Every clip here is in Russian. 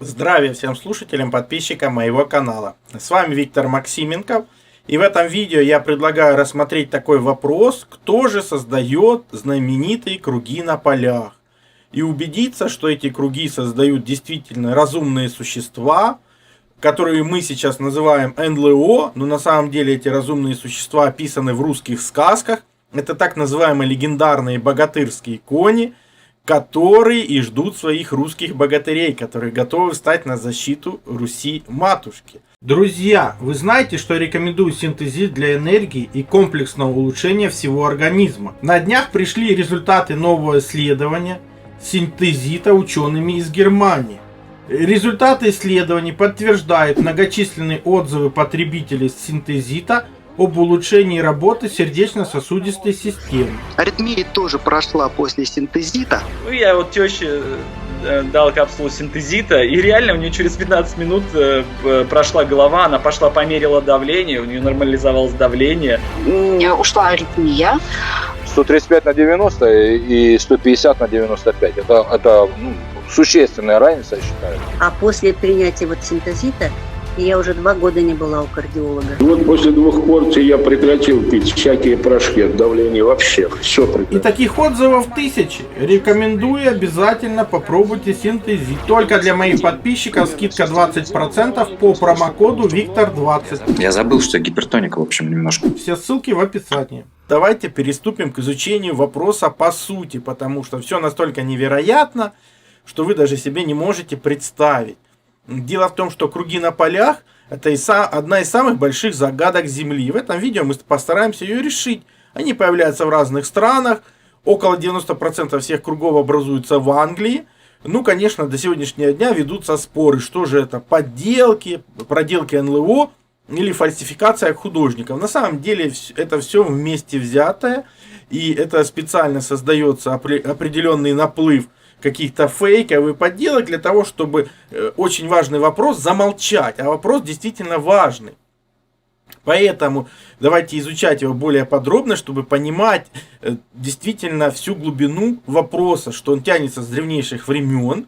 Здравия всем слушателям, подписчикам моего канала. С вами Виктор Максименков. И в этом видео я предлагаю рассмотреть такой вопрос, кто же создает знаменитые круги на полях. И убедиться, что эти круги создают действительно разумные существа, которые мы сейчас называем НЛО, но на самом деле эти разумные существа описаны в русских сказках. Это так называемые легендарные богатырские кони, которые и ждут своих русских богатырей, которые готовы встать на защиту Руси-матушки. Друзья, вы знаете, что я рекомендую синтезит для энергии и комплексного улучшения всего организма. На днях пришли результаты нового исследования синтезита учеными из Германии. Результаты исследований подтверждают многочисленные отзывы потребителей синтезита об улучшении работы сердечно-сосудистой системы. Аритмия тоже прошла после синтезита. Я вот теще дал капсулу синтезита, и реально у нее через 15 минут прошла голова, она пошла померила давление, у нее нормализовалось давление. Ушла аритмия. 135 на 90 и 150 на 95. Это существенная разница, я считаю. А после принятия синтезита я уже 2 года не была у кардиолога. Вот после 2 порций я прекратил пить всякие порошки от давления, вообще все прекратил. И таких отзывов тысячи. Рекомендую, обязательно попробуйте синтезит. Только для моих подписчиков скидка 20% по промокоду Виктор20. Я забыл, что гипертоника, в общем, немножко. Все ссылки в описании. Давайте переступим к изучению вопроса по сути, потому что все настолько невероятно, что вы даже себе не можете представить. Дело в том, что круги на полях – это одна из самых больших загадок Земли. В этом видео мы постараемся ее решить. Они появляются в разных странах. Около 90% всех кругов образуются в Англии. Конечно, до сегодняшнего дня ведутся споры, что же это, подделки, проделки НЛО или фальсификация художников. На самом деле это все вместе взятое. И это специально создается определенный наплыв каких-то фейков и подделок для того, чтобы очень важный вопрос замолчать, а вопрос действительно важный. Поэтому давайте изучать его более подробно, чтобы понимать действительно всю глубину вопроса, что он тянется с древнейших времен,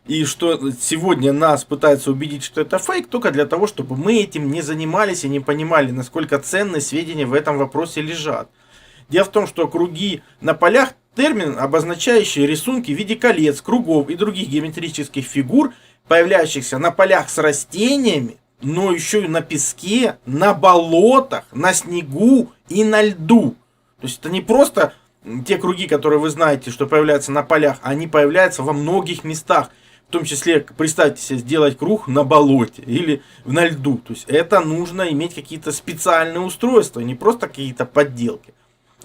и что сегодня нас пытаются убедить, что это фейк, только для того, чтобы мы этим не занимались и не понимали, насколько ценные сведения в этом вопросе лежат. Дело в том, что круги на полях – термин, обозначающий рисунки в виде колец, кругов и других геометрических фигур, появляющихся на полях с растениями, но еще и на песке, на болотах, на снегу и на льду. То есть это не просто те круги, которые вы знаете, что появляются на полях, они появляются во многих местах. В том числе, представьте себе, сделать круг на болоте или на льду. То есть это нужно иметь какие-то специальные устройства, не просто какие-то подделки.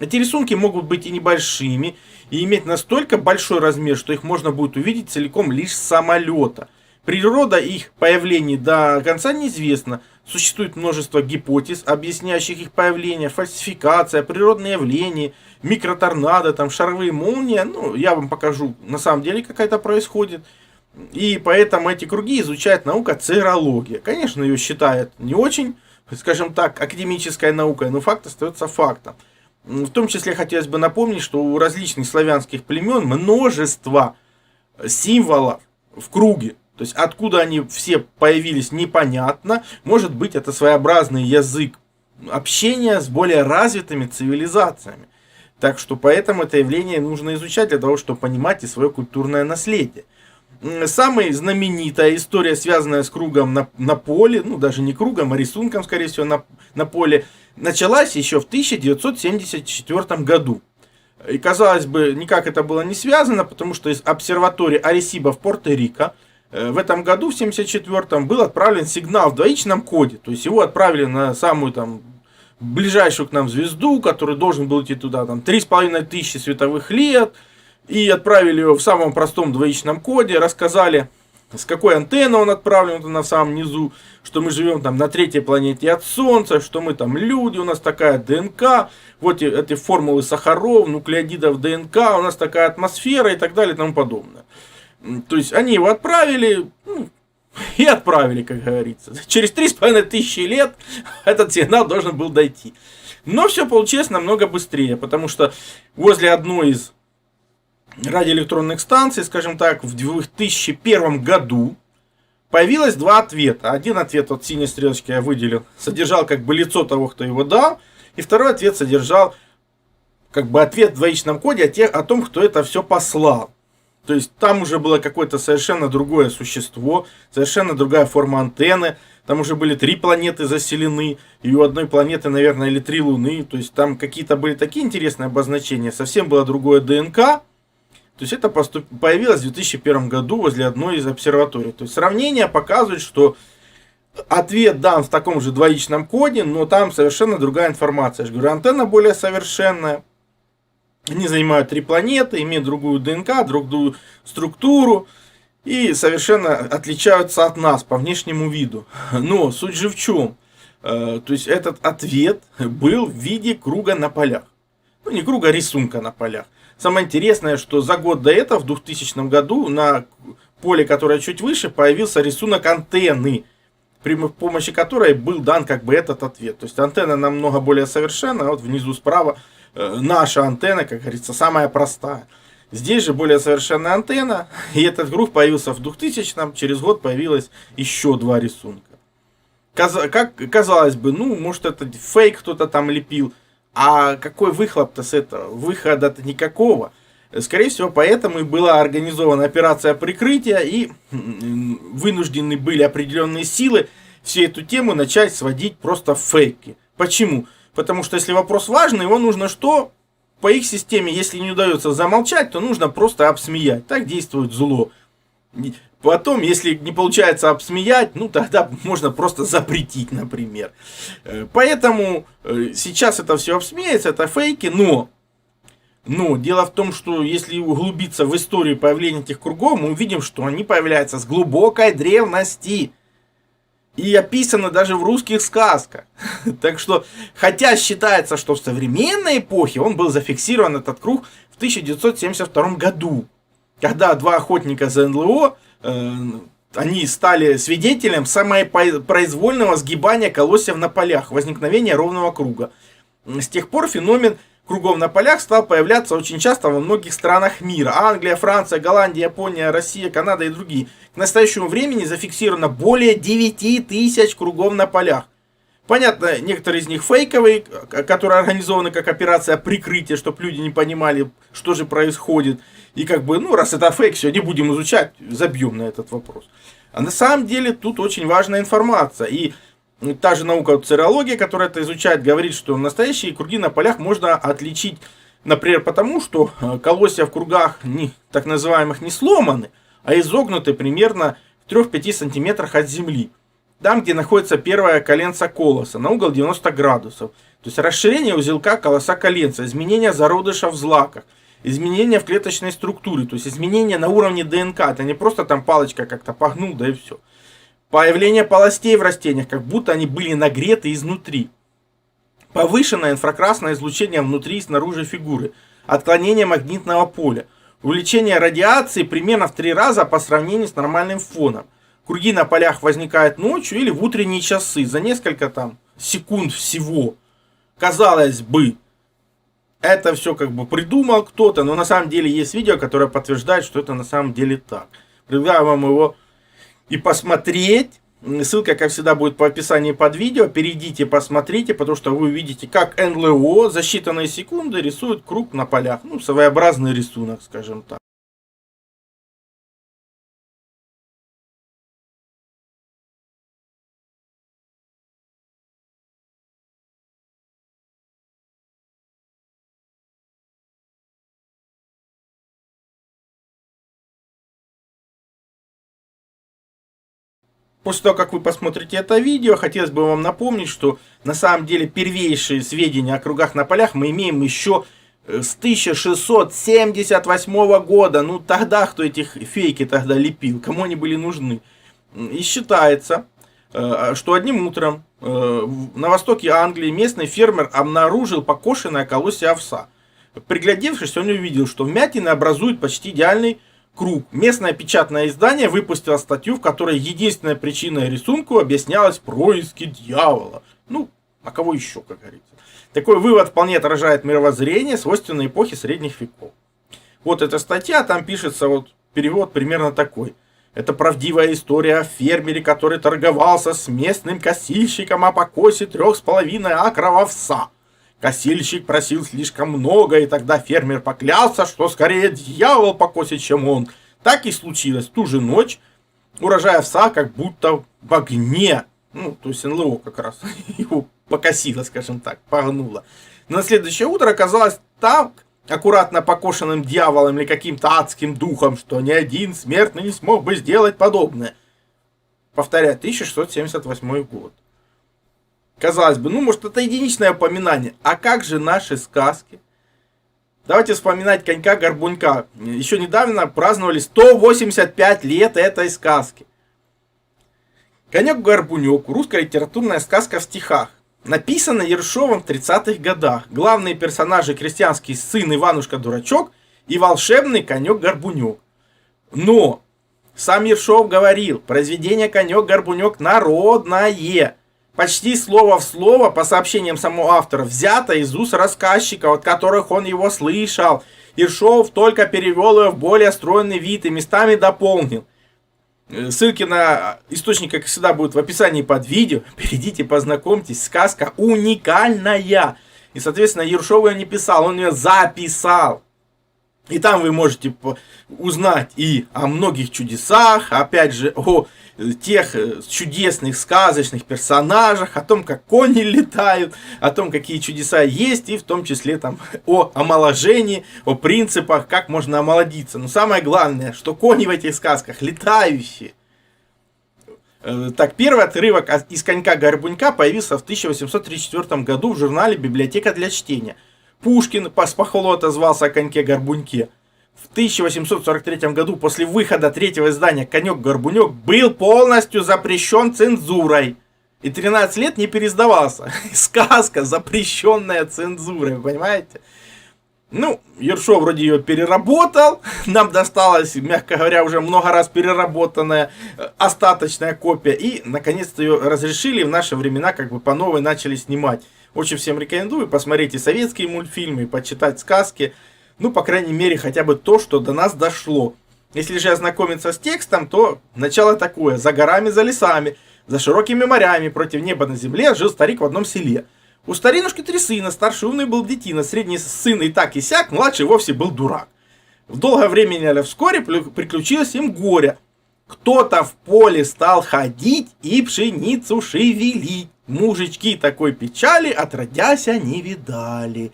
Эти рисунки могут быть и небольшими, и иметь настолько большой размер, что их можно будет увидеть целиком лишь с самолета. Природа их появлений до конца неизвестна. Существует множество гипотез, объясняющих их появление, фальсификация, природные явления, микроторнадо, шаровые молнии. Я вам покажу, на самом деле, как это происходит. И поэтому эти круги изучает наука церология. Конечно, ее считают не очень, скажем так, академической наукой, но факт остается фактом. В том числе хотелось бы напомнить, что у различных славянских племен множество символов в круге. То есть откуда они все появились, непонятно. Может быть, это своеобразный язык общения с более развитыми цивилизациями. Так что поэтому это явление нужно изучать для того, чтобы понимать и свое культурное наследие. Самая знаменитая история, связанная с кругом на поле, даже не кругом, а рисунком, скорее всего, на поле, началась еще в 1974 году. И, казалось бы, никак это было не связано, потому что из обсерватории Аресиба в Пуэрто-Рико в этом году, в 1974, был отправлен сигнал в двоичном коде. То есть его отправили на самую ближайшую к нам звезду, который должен был идти туда 3500 световых лет. И отправили его в самом простом двоичном коде, рассказали, с какой антенны он отправлен на самом низу, что мы живем на 3-й планете от Солнца, что мы люди, у нас такая ДНК, вот эти формулы сахаров, нуклеодидов ДНК, у нас такая атмосфера и так далее и тому подобное. То есть они его отправили, и отправили, как говорится. Через 3500 лет этот сигнал должен был дойти. Но все получилось намного быстрее, потому что возле одной из радиоэлектронных станций, скажем так, в 2001 году Появилось два ответа. Один ответ, вот синей стрелочкой я выделил, содержал как бы лицо того, кто его дал. И второй ответ содержал как бы ответ в двоичном коде о том, кто это все послал. То есть там уже было какое-то совершенно другое существо, совершенно другая форма антенны. Там уже были 3 планеты заселены, и у одной планеты, наверное, или 3 луны. То есть там какие-то были такие интересные обозначения. Совсем было другое ДНК. То есть это появилось в 2001 году возле одной из обсерваторий. То есть сравнение показывает, что ответ дан в таком же двоичном коде, но там совершенно другая информация. Я же говорю, антенна более совершенная. Они занимают 3 планеты, имеют другую ДНК, другую структуру и совершенно отличаются от нас по внешнему виду. Но суть же в чем? То есть этот ответ был в виде круга на полях. Ну не круга, а рисунка на полях. Самое интересное, что за год до этого, в 2000 году, на поле, которое чуть выше, появился рисунок антенны, при помощи которой был дан как бы этот ответ. То есть антенна намного более совершенна, а вот внизу справа наша антенна, как говорится, самая простая. Здесь же более совершенная антенна, и этот круг появился в 2000-м, через год появилось еще 2 рисунка. Казалось бы, ну, может это фейк кто-то там лепил, а какой выхлоп-то с этого? Выхода-то никакого. Скорее всего, поэтому и была организована операция прикрытия, и вынуждены были определенные силы всю эту тему начать сводить просто в фейки. Почему? Потому что если вопрос важный, его нужно что? По их системе, если не удается замолчать, то нужно просто обсмеять. Так действует зло. Потом, если не получается обсмеять, ну тогда можно просто запретить, например. Поэтому сейчас это все обсмеется, это фейки, но дело в том, что если углубиться в историю появления этих кругов, мы увидим, что они появляются с глубокой древности. И описано даже в русских сказках. Так что, хотя считается, что в современной эпохе он был зафиксирован, этот круг, в 1972 году. Когда 2 охотника за НЛО, они стали свидетелем самопроизвольного сгибания колосьев на полях, возникновения ровного круга. С тех пор феномен кругов на полях стал появляться очень часто во многих странах мира. Англия, Франция, Голландия, Япония, Россия, Канада и другие. К настоящему времени зафиксировано более 9000 кругов на полях. Понятно, некоторые из них фейковые, которые организованы как операция прикрытия, чтобы люди не понимали, что же происходит. И как бы, ну, раз это фейк, все, не будем изучать, забьем на этот вопрос. А на самом деле тут очень важная информация. И та же наука цирология, которая это изучает, говорит, что настоящие круги на полях можно отличить, например, потому что колосья в кругах так называемых не сломаны, а изогнуты примерно в 3-5 сантиметрах от земли. Там, где находится первое коленце колоса, на угол 90 градусов. То есть расширение узелка колоса коленца, изменение зародыша в злаках, изменения в клеточной структуре, то есть изменения на уровне ДНК. Это не просто там палочка как-то погнул, да и все. Появление полостей в растениях, как будто они были нагреты изнутри. Повышенное инфракрасное излучение внутри и снаружи фигуры. Отклонение магнитного поля. Увеличение радиации примерно в 3 раза по сравнению с нормальным фоном. Круги на полях возникают ночью или в утренние часы, за несколько там секунд всего. Казалось бы, это все как бы придумал кто-то, но на самом деле есть видео, которое подтверждает, что это на самом деле так. Предлагаю вам его и посмотреть. Ссылка, как всегда, будет по описанию под видео. Перейдите, посмотрите, потому что вы увидите, как НЛО за считанные секунды рисует круг на полях. Ну, своеобразный рисунок, скажем так. После того, как вы посмотрите это видео, хотелось бы вам напомнить, что на самом деле первейшие сведения о кругах на полях мы имеем еще с 1678 года. Ну тогда кто этих фейки тогда лепил, кому они были нужны. И считается, что одним утром на востоке Англии местный фермер обнаружил покошенное колосье овса. Приглядевшись, он увидел, что вмятины образуют почти идеальный круг. Местное печатное издание выпустило статью, в которой единственной причиной рисунку объяснялось происки дьявола. Ну, а кого еще, как говорится. Такой вывод вполне отражает мировоззрение, свойственное эпохе средних веков. Вот эта статья, там пишется вот перевод примерно такой. Это правдивая история о фермере, который торговался с местным косильщиком о покосе 3,5 акров овса. Косильщик просил слишком много, и тогда фермер поклялся, что скорее дьявол покосит, чем он. Так и случилось. В ту же ночь урожай овса как будто в огне. Ну, то есть НЛО как раз его покосило, скажем так, погнуло. Но на следующее утро оказалось так аккуратно покошенным дьяволом или каким-то адским духом, что ни один смертный не смог бы сделать подобное. Повторяю, 1678 год. Казалось бы, ну может это единичное упоминание. А как же наши сказки? Давайте вспоминать Конька-Горбунька. Еще недавно праздновали 185 лет этой сказки. Конек-Горбунек. Русская литературная сказка в стихах. Написано Ершовым в 30-х годах. Главные персонажи — крестьянский сын Иванушка-дурачок и волшебный конек-горбунек. Но сам Ершов говорил, произведение конек-горбунек народное. Почти слово в слово, по сообщениям самого автора, взято из уст рассказчиков, от которых он его слышал. Ершов только перевел его в более стройный вид и местами дополнил. Ссылки на источник, как всегда, будут в описании под видео. Перейдите, познакомьтесь. Сказка уникальная. И, соответственно, Ершов ее не писал, он ее записал. И там вы можете узнать и о многих чудесах, опять же, о тех чудесных сказочных персонажах, о том, как кони летают, о том, какие чудеса есть, и в том числе там о омоложении, о принципах, как можно омолодиться. Но самое главное, что кони в этих сказках летающие. Так, первый отрывок из «Конька-Горбунька» появился в 1834 году в журнале «Библиотека для чтения». Пушкин похвалу отозвался о «Коньке-Горбуньке». В 1843 году после выхода третьего издания «Конек-Горбунек» был полностью запрещен цензурой. И 13 лет не переиздавался. Сказка, запрещенная цензурой, вы понимаете? Ну, Ершов вроде ее переработал. Нам досталась, мягко говоря, уже много раз переработанная остаточная копия. И, наконец-то, ее разрешили. В наши времена как бы по новой начали снимать. Очень всем рекомендую. Посмотрите советские мультфильмы, почитать сказки. Ну, по крайней мере, хотя бы то, что до нас дошло. Если же ознакомиться с текстом, то начало такое. За горами, за лесами, за широкими морями, против неба на земле жил старик в одном селе. У старинушки 3 сына, старший умный был детина, средний сын и так и сяк, младший вовсе был дурак. В долгое время или вскоре приключилось им горе. Кто-то в поле стал ходить и пшеницу шевелить. Мужички такой печали отродяся не видали.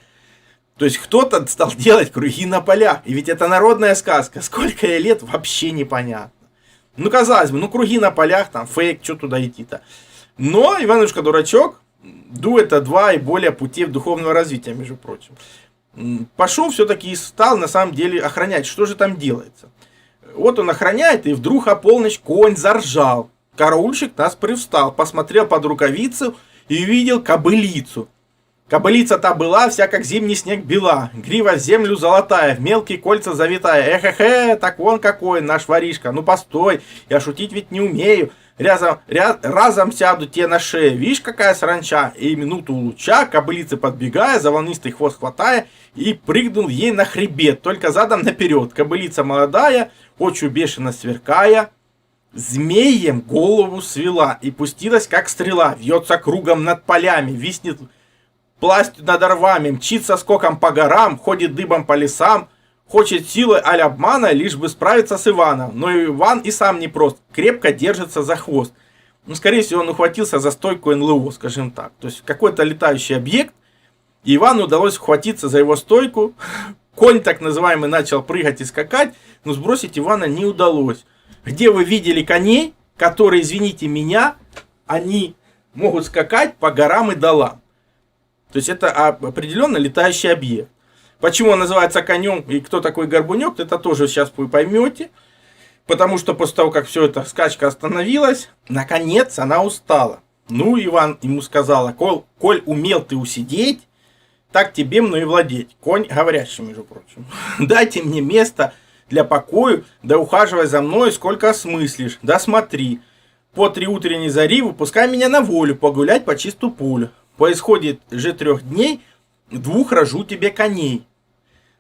То есть кто-то стал делать круги на полях. И ведь это народная сказка. Сколько ей лет, вообще непонятно. Ну, казалось бы, ну круги на полях, там фейк, что туда идти-то. Но Иванушка-дурачок, это 2 и более путей духовного развития, между прочим. Пошел все-таки и стал на самом деле охранять. Что же там делается? Вот он охраняет, и вдруг о полночь конь заржал. Караульщик нас привстал, посмотрел под рукавицу и увидел кобылицу. Кобылица-то была вся как зимний снег бела, грива в землю золотая, в мелкие кольца завитая. Эхе-хе, так вон какой наш воришка, ну постой, я шутить ведь не умею. Разом сяду тебе на шею, видишь какая саранча. И минуту луча, кобылицы подбегая, за волнистый хвост хватая, и прыгнул ей на хребет, только задом наперед. Кобылица молодая, очью бешено сверкая, змеем голову свела и пустилась как стрела, вьется кругом над полями, виснет пластью над рвами, мчится скоком по горам, ходит дыбом по лесам, хочет силой аль обмана, лишь бы справиться с Иваном. Но Иван и сам непрост, крепко держится за хвост. Ну, скорее всего, он ухватился за стойку НЛО, скажем так. То есть какой-то летающий объект, и Ивану удалось ухватиться за его стойку. Конь, так называемый, начал прыгать и скакать, но сбросить Ивана не удалось. Где вы видели коней, которые, извините меня, они могут скакать по горам и долам? То есть это определенно летающий объект. Почему он называется конем и кто такой Горбунек, это тоже сейчас вы поймете. Потому что после того, как все это скачка остановилась, наконец она устала. Ну, Иван ему сказала: коль умел ты усидеть, так тебе мною владеть. Конь говорящий, между прочим. Дайте мне место для покою, да ухаживай за мной, сколько осмыслишь, да смотри. По 3 утренней зари выпускай меня на волю, погулять по чисту полю. По исходе же 3 дней 2 рожу тебе коней.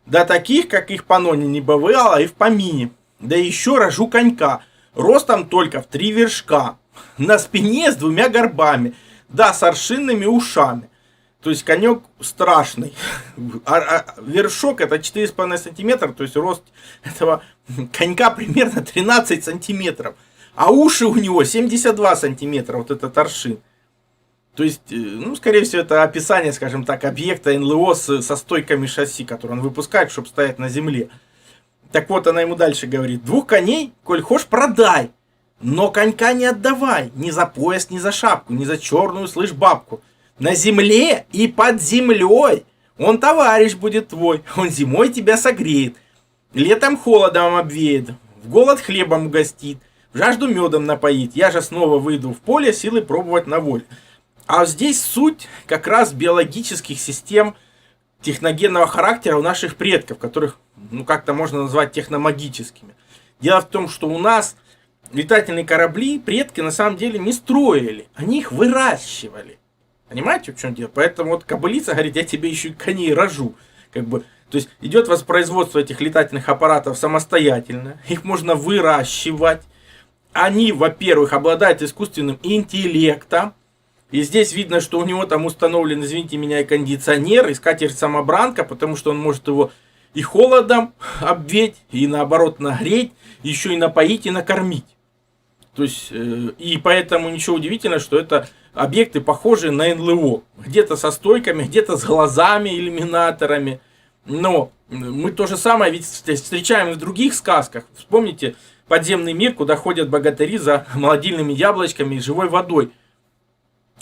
Да таких, как их по ноне не бывало, и в помине. Да еще рожу конька. ростом только в 3 вершка, на спине с 2 горбами, да, с аршинными ушами. То есть конек страшный. Вершок это 4,5 сантиметра, то есть рост этого конька примерно 13 сантиметров. А уши у него 72 сантиметра, вот этот аршин. То есть, ну, скорее всего, это описание, скажем так, объекта НЛО со стойками шасси, которые он выпускает, чтобы стоять на земле. Так вот, она ему дальше говорит: 2 коней, коль хошь, продай, но конька не отдавай, ни за пояс, ни за шапку, ни за черную, слышь, бабку. На земле и под землей он товарищ будет твой, он зимой тебя согреет, летом холодом обвеет, в голод хлебом угостит, в жажду медом напоит. Я же снова выйду в поле силы пробовать на воле. А здесь суть как раз биологических систем техногенного характера у наших предков, которых, ну, как-то можно назвать техномагическими. Дело в том, что у нас летательные корабли предки на самом деле не строили, они их выращивали. Понимаете, в чем дело? Поэтому вот кобылица говорит: я тебе еще и коней рожу. Как бы, то есть идет воспроизводство этих летательных аппаратов самостоятельно, их можно выращивать. Они, во-первых, обладают искусственным интеллектом. И здесь видно, что у него там установлен, извините меня, и кондиционер, и скатерть-самобранка, потому что он может его и холодом обветь, и наоборот нагреть, еще и напоить, и накормить. То есть, и поэтому ничего удивительного, что это объекты, похожие на НЛО. Где-то со стойками, где-то с глазами, иллюминаторами. Но мы то же самое ведь встречаем и в других сказках. Вспомните подземный мир, куда ходят богатыри за молодильными яблочками и живой водой.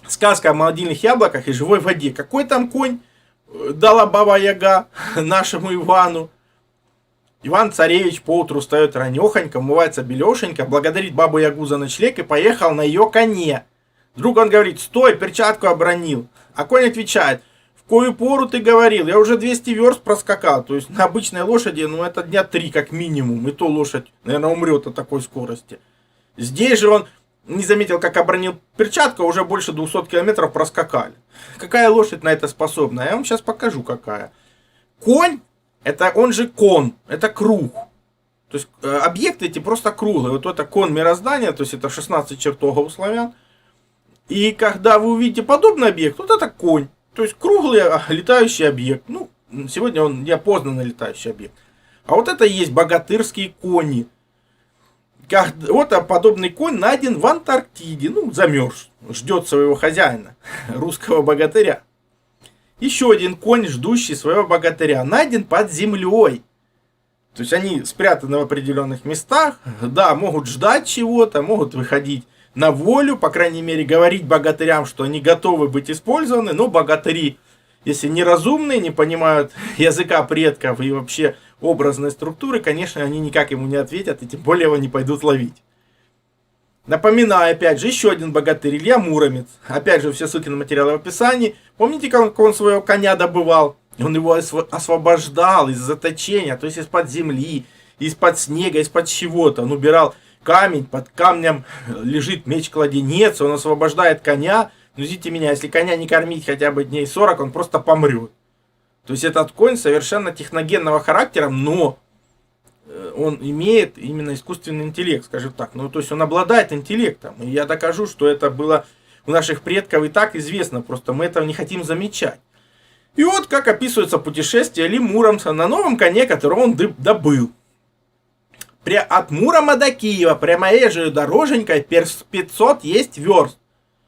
Сказка о молодильных яблоках и живой воде. Какой там конь дала баба Яга нашему Ивану? Иван-царевич поутру встает ранехонько, умывается белешенько, благодарит бабу Ягу за ночлег и поехал на ее коне. Вдруг он говорит: стой, перчатку обронил. А конь отвечает: в кою пору ты говорил, я уже 200 верст проскакал. То есть на обычной лошади, ну, это дня 3 как минимум, и то лошадь, наверное, умрет от такой скорости. Здесь же он не заметил, как обронил перчатку, уже больше 200 километров проскакали. Какая лошадь на это способна? Я вам сейчас покажу, какая. Конь, это он же кон, это круг. То есть объекты эти просто круглые. Вот это кон мироздания, то есть это 16 чертогов у славян. И когда вы увидите подобный объект, вот это конь. То есть круглый летающий объект. Ну, сегодня он неопознанный летающий объект. А вот это и есть богатырские кони. Вот подобный конь найден в Антарктиде. Ну, замерз. Ждет своего хозяина, русского богатыря. Еще один конь, ждущий своего богатыря, найден под землей. То есть они спрятаны в определенных местах. Да, могут ждать чего-то, могут выходить на волю. По крайней мере, говорить богатырям, что они готовы быть использованы. Но богатыри, если неразумные, не понимают языка предков и вообще образной структуры, конечно, они никак ему не ответят, и тем более его не пойдут ловить. Напоминаю, опять же, еще один богатырь, Илья Муромец. Опять же, все ссылки на материалы в описании. Помните, как он своего коня добывал? Он его освобождал из заточения, то есть из-под земли, из-под снега, из-под чего-то. Он убирал камень, под камнем лежит меч-кладенец, он освобождает коня. Ну, извините меня, если коня не кормить хотя бы дней 40, он просто помрет. То есть этот конь совершенно техногенного характера, но он имеет именно искусственный интеллект, скажем так. Ну, то есть он обладает интеллектом. И я докажу, что это было у наших предков и так известно, просто мы этого не хотим замечать. И вот как описывается путешествие Ильи Муромца на новом коне, которого он добыл. От Мурома до Киева прямоезжей дороженькой 500 есть верст.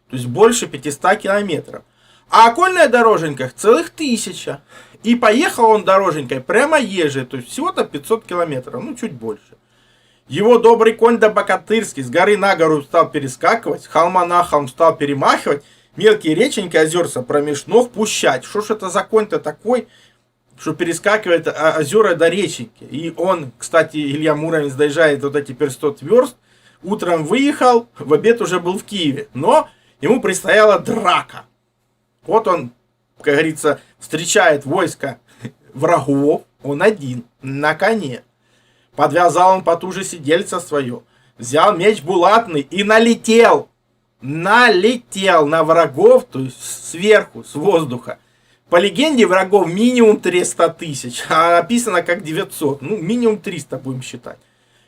То есть больше 500 километров. А окольная дороженьках целых 1000. И поехал он дороженькой прямоезжей, то есть всего-то 500 километров, ну чуть больше. Его добрый конь да богатырский с горы на гору стал перескакивать, с холма на холм стал перемахивать, мелкие реченьки, озерца промеж ног пущать. Что ж это за конь-то такой, что перескакивает озера до реченьки? И он, кстати, Илья Муромец доезжает вот эти 500 верст, утром выехал, в обед уже был в Киеве, но ему предстояла драка. Вот он, как говорится, встречает войско врагов, он один, на коне. Подвязал он потуже сидельце свое, взял меч булатный и налетел на врагов, то есть сверху, с воздуха. По легенде врагов минимум 300 000, а написано как 900, ну минимум 300 будем считать.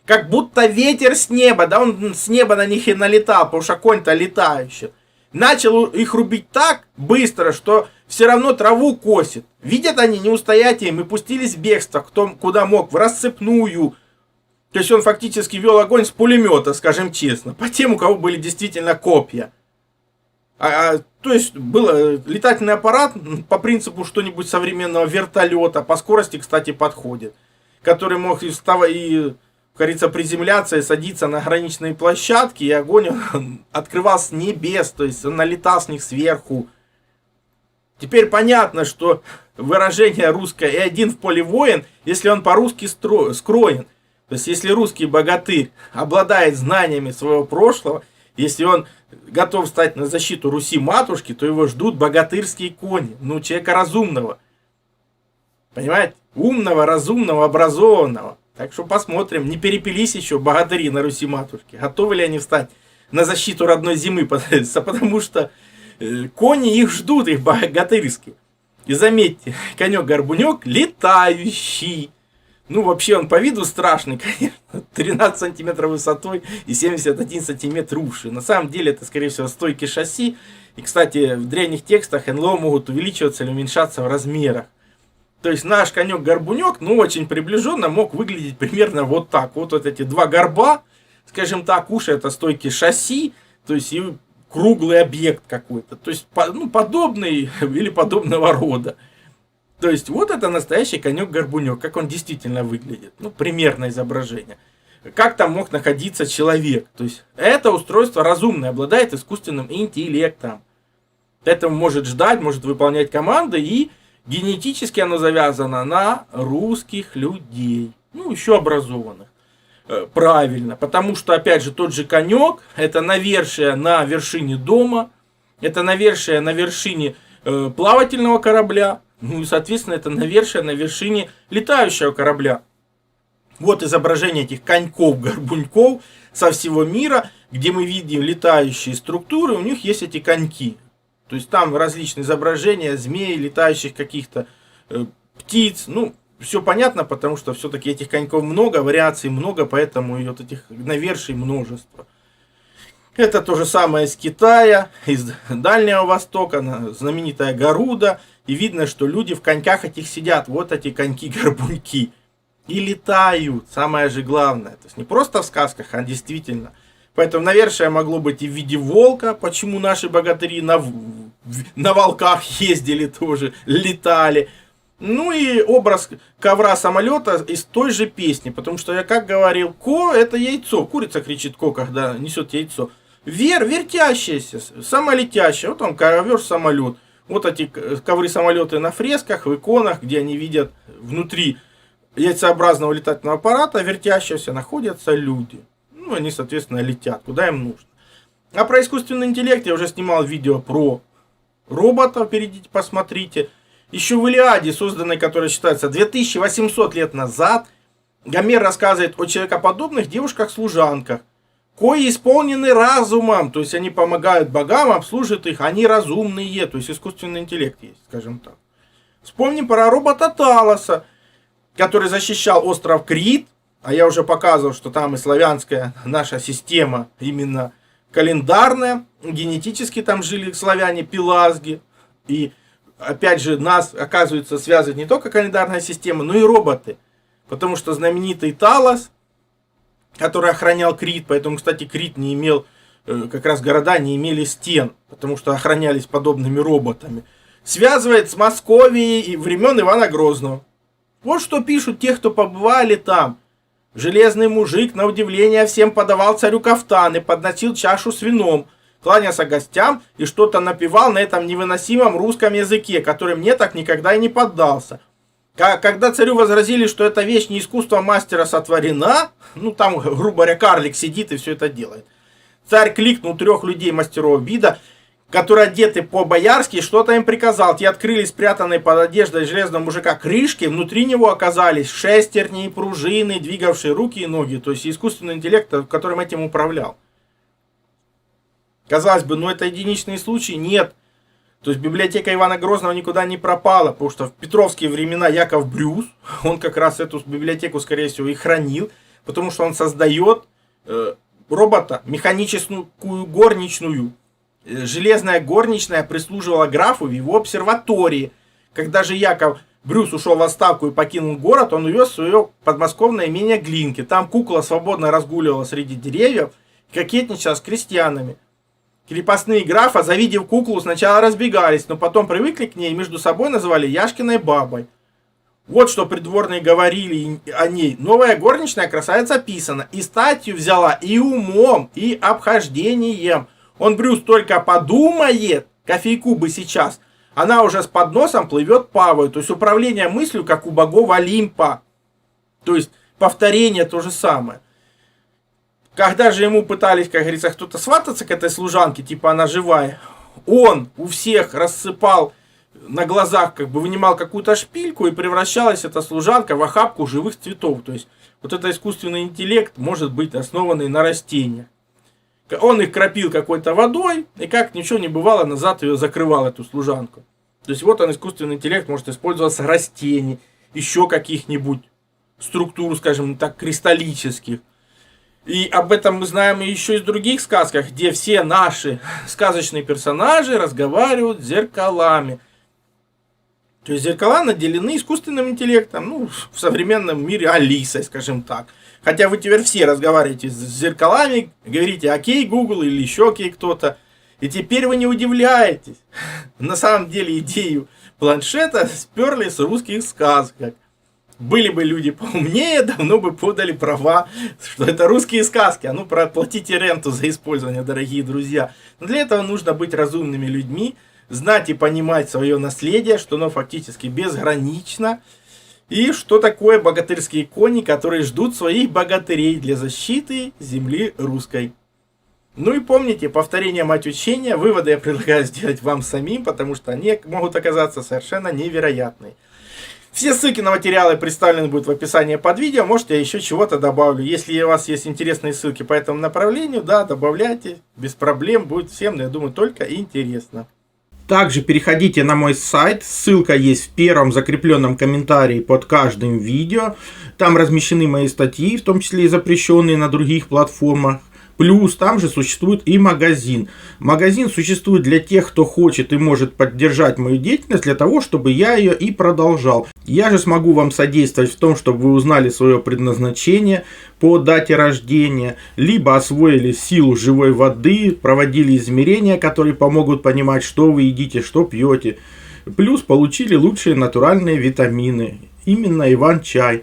Как будто ветер с неба, да он с неба на них и налетал, потому что конь-то летающий. Начал их рубить так быстро, что все равно траву косит. Видят они неустоятельным и пустились в бегство, кто куда мог, в рассыпную. То есть он фактически вел огонь с пулемета, скажем честно, по тем, у кого были действительно копья. То есть был летательный аппарат по принципу что-нибудь современного вертолета, по скорости, кстати, подходит, который мог и как говорится, приземляться и садиться на граничные площадки, и огонь он открывал с небес, то есть он налетал с них сверху. Теперь понятно, что выражение русское «и один в поле воин», если он по-русски скроен. То есть если русский богатырь обладает знаниями своего прошлого, если он готов стать на защиту Руси-матушки, то его ждут богатырские кони. Ну, человека разумного. Понимаете? Умного, разумного, образованного. Так что посмотрим, не перепились еще богатыри на Руси-матушке. Готовы ли они встать на защиту родной земли, потому что кони их ждут, их богатырские. И заметьте, конек-горбунек летающий. Ну, вообще он по виду страшный, конечно. 13 сантиметров высотой и 71 сантиметр уши. На самом деле это, скорее всего, стойки шасси. И, кстати, в древних текстах НЛО могут увеличиваться или уменьшаться в размерах. То есть наш конек-горбунек, ну, очень приближенно мог выглядеть примерно вот так. Вот эти два горба, скажем так, уши это стойки шасси, то есть и круглый объект какой-то. То есть, ну, подобный или подобного рода. То есть вот это настоящий конек-горбунек, как он действительно выглядит. Ну, примерное изображение. Как там мог находиться человек. То есть это устройство разумное, обладает искусственным интеллектом. Поэтому может ждать, может выполнять команды, и генетически оно завязано на русских людей. Ну, еще образованных. Правильно. Потому что, опять же, тот же конек, это навершие на вершине дома, это навершие на вершине плавательного корабля. Ну и, соответственно, это навершие на вершине летающего корабля. Вот изображение этих коньков-горбуньков со всего мира, где мы видим летающие структуры, у них есть эти коньки. То есть там различные изображения змей, летающих каких-то птиц. Ну, все понятно, потому что все-таки этих коньков много, вариаций много, поэтому и вот этих наверший множество. Это то же самое из Китая, из Дальнего Востока, знаменитая Гаруда. И видно, что люди в коньках этих сидят. Вот эти коньки-горбуньки. И летают. Самое же главное. То есть не просто в сказках, а действительно. Поэтому навершие могло быть и в виде волка. Почему наши богатыри на волках ездили тоже, летали. Ну и образ ковра-самолета из той же песни. Потому что я как говорил, ко это яйцо. Курица кричит ко, когда несет яйцо. Вертящееся, самолетящее. Вот он ковер-самолет. Вот эти ковры-самолеты на фресках, в иконах, где они видят внутри яйцеобразного летательного аппарата, вертящегося, находятся люди. Ну, они, соответственно, летят, куда им нужно. А про искусственный интеллект я уже снимал видео про роботов, перейдите, посмотрите. Еще в Илиаде, созданной, которая считается 2800 лет назад, Гомер рассказывает о человекоподобных девушках-служанках, кои исполнены разумом, то есть они помогают богам, обслуживают их, они разумные, то есть искусственный интеллект есть, скажем так. Вспомним про робота Талоса, который защищал остров Крит, а я уже показывал, что там и славянская наша система именно календарная, генетически там жили славяне пелазги, и опять же нас, оказывается, связывает не только календарная система, но и роботы, потому что знаменитый Талос, который охранял Крит, поэтому, кстати, Крит не имел, как раз города не имели стен, потому что охранялись подобными роботами, связывает с Московией и времен Ивана Грозного. Вот что пишут те, кто побывали там. Железный мужик, на удивление, всем подавал царю кафтаны, подносил чашу с вином, кланялся гостям и что-то напевал на этом невыносимом русском языке, который мне так никогда и не поддался. Когда царю возразили, что эта вещь не искусство мастера сотворена, ну там, грубо говоря, карлик сидит и все это делает. Царь кликнул 3 людей мастеров вида, которые одеты по-боярски, что-то им приказал. Те открыли спрятанные под одеждой железного мужика крышки, внутри него оказались шестерни и пружины, двигавшие руки и ноги, то есть искусственный интеллект, которым этим управлял. Казалось бы, ну это единичные случаи, нет. То есть библиотека Ивана Грозного никуда не пропала, потому что в петровские времена Яков Брюс, он как раз эту библиотеку, скорее всего, и хранил. потому что он создает робота, механическую горничную. Железная горничная прислуживала графу в его обсерватории. Когда же Яков Брюс ушел в отставку и покинул город, он увез свое подмосковное имение Глинки. Там кукла свободно разгуливала среди деревьев и кокетничала с крестьянами. Крепостные графа, завидев куклу, сначала разбегались, но потом привыкли к ней и между собой называли Яшкиной бабой. Вот что придворные говорили о ней. Новая горничная красавица описана. И статью взяла, и умом, и обхождением. Он, Брюс, только подумает, кофейку бы сейчас, она уже с подносом плывет павой. То есть управление мыслью, как у богов Олимпа. То есть повторение то же самое. Когда же ему пытались, как говорится, кто-то свататься к этой служанке, типа она живая, он у всех рассыпал на глазах, как бы вынимал какую-то шпильку, и превращалась эта служанка в охапку живых цветов. То есть вот этот искусственный интеллект может быть основанный на растениях. Он их кропил какой-то водой, и как ничего не бывало, назад ее закрывал, эту служанку. То есть вот он, искусственный интеллект, может использоваться растений, еще каких-нибудь структур, скажем так, кристаллических. И об этом мы знаем еще из других сказках, где все наши сказочные персонажи разговаривают с зеркалами. То есть зеркала наделены искусственным интеллектом, ну, в современном мире Алисой, скажем так. Хотя вы теперь все разговариваете с зеркалами, говорите «Окей, Google» или еще окей кто-то. И теперь вы не удивляетесь. На самом деле идею планшета сперли с русских сказок. Были бы люди поумнее, давно бы подали права, что это русские сказки. А ну, платите ренту за использование, дорогие друзья. Но для этого нужно быть разумными людьми, знать и понимать свое наследие, что оно фактически безгранично. И что такое богатырские кони, которые ждут своих богатырей для защиты земли русской. Ну и помните, повторение мать учения, выводы я предлагаю сделать вам самим, потому что они могут оказаться совершенно невероятными. Все ссылки на материалы представлены будут в описании под видео. Может, я еще чего-то добавлю. Если у вас есть интересные ссылки по этому направлению, да, добавляйте. Без проблем, будет всем, я думаю, только интересно. Также переходите на мой сайт. Ссылка есть в первом закрепленном комментарии под каждым видео. Там размещены мои статьи, в том числе и запрещенные на других платформах. Плюс там же существует и магазин. Магазин существует для тех, кто хочет и может поддержать мою деятельность, для того, чтобы я ее и продолжал. Я же смогу вам содействовать в том, чтобы вы узнали свое предназначение по дате рождения, либо освоили силу живой воды, проводили измерения, которые помогут понимать, что вы едите, что пьете. Плюс получили лучшие натуральные витамины, именно Иван-чай.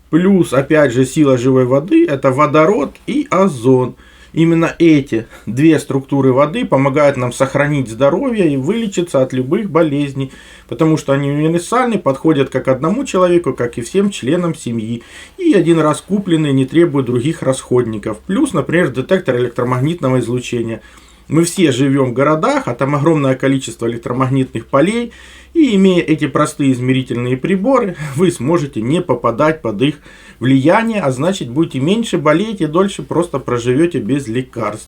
Плюс, опять же, сила живой воды – это водород и озон. Именно эти две структуры воды помогают нам сохранить здоровье и вылечиться от любых болезней, потому что они универсальны, подходят как одному человеку, как и всем членам семьи. И один раз купленные не требуют других расходников. Плюс, например, детектор электромагнитного излучения. Мы все живем в городах, а там огромное количество электромагнитных полей. И имея эти простые измерительные приборы, вы сможете не попадать под их влияние, а значит будете меньше болеть и дольше просто проживете без лекарств.